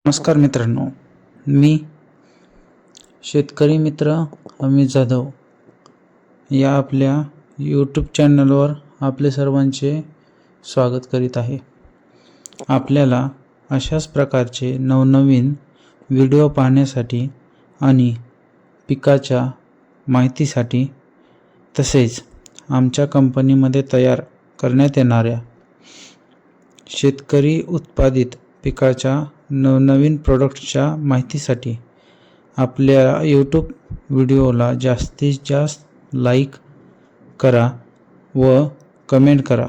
नमस्कार मित्रांनो, मी शेतकरी मित्र अमित जाधव या आपल्या यूट्यूब चॅनलवर आपले सर्वांचे स्वागत करीत आहे। आपल्याला अशाच प्रकारचे नवनवीन व्हिडिओ पाहण्यासाठी आणि पिकाच्या माहितीसाठी तसेच आमच्या कंपनीमध्ये तयार करण्यात येणाऱ्या शेतकरी उत्पादित पिकाच्या नवनवीन प्रोडक्ट्सच्या माहितीसाठी आपल्या यूट्यूब व्हिडिओला जास्तीत जास्त लाईक करा व कमेंट करा।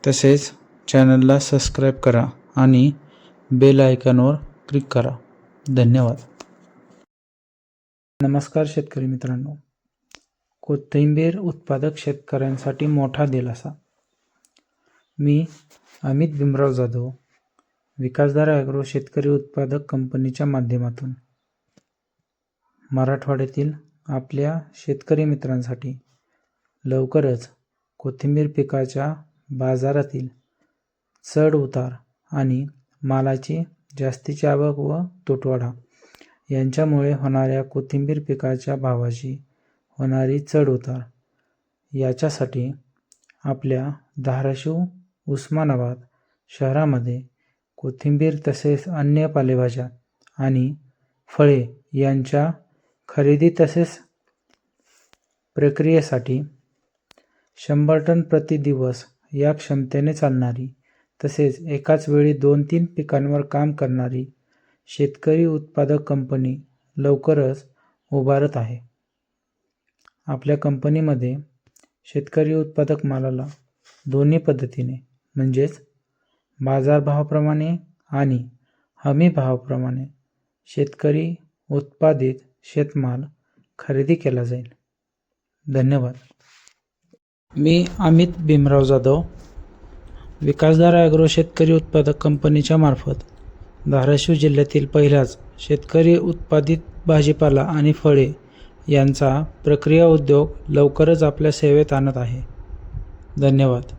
तसेच चॅनलला सबस्क्राईब करा आणि बेल आयकॉनवर क्लिक करा। धन्यवाद। नमस्कार शेतकरी मित्रांनो, कोथिंबीर उत्पादक शेतकऱ्यांसाठी मोठा दिलासा। मी अमित भीमराव जाधव, विकासधारा ॲग्रो शेतकरी उत्पादक कंपनीच्या माध्यमातून मराठवाड्यातील आपल्या शेतकरी मित्रांसाठी लवकरच कोथिंबीर पिकाच्या बाजारातील चढ उतार आणि मालाची जास्तीची आवक व तुटवडा यांच्यामुळे होणाऱ्या कोथिंबीर पिकाच्या भावाची होणारी चढ उतार याच्यासाठी आपल्या धाराशिव उस्मानाबाद शहरामध्ये कोथिंबीर तसेच अन्य पालेभाज्या आणि फळे यांच्या खरेदी तसेच प्रक्रियेसाठी 100 टन प्रति दिवस या क्षमतेने चालणारी तसेच एकाच वेळी 2-3 पिकांवर काम करणारी शेतकरी उत्पादक कंपनी लवकरच उभारत आहे। आपल्या कंपनीमध्ये शेतकरी उत्पादक मालाला दोन्ही पद्धतीने म्हणजेच बाजारभावाप्रमाणे आणि हमी भावाप्रमाणे शेतकरी उत्पादित शेतमाल खरेदी केला जाईल। धन्यवाद। मी अमित भीमराव जाधव, विकासधारा ॲग्रो शेतकरी उत्पादक कंपनीच्या मार्फत धाराशिव जिल्ह्यातील पहिल्याच शेतकरी उत्पादित भाजीपाला आणि फळे यांचा प्रक्रिया उद्योग लवकरच आपल्या सेवेत आणत आहे। धन्यवाद।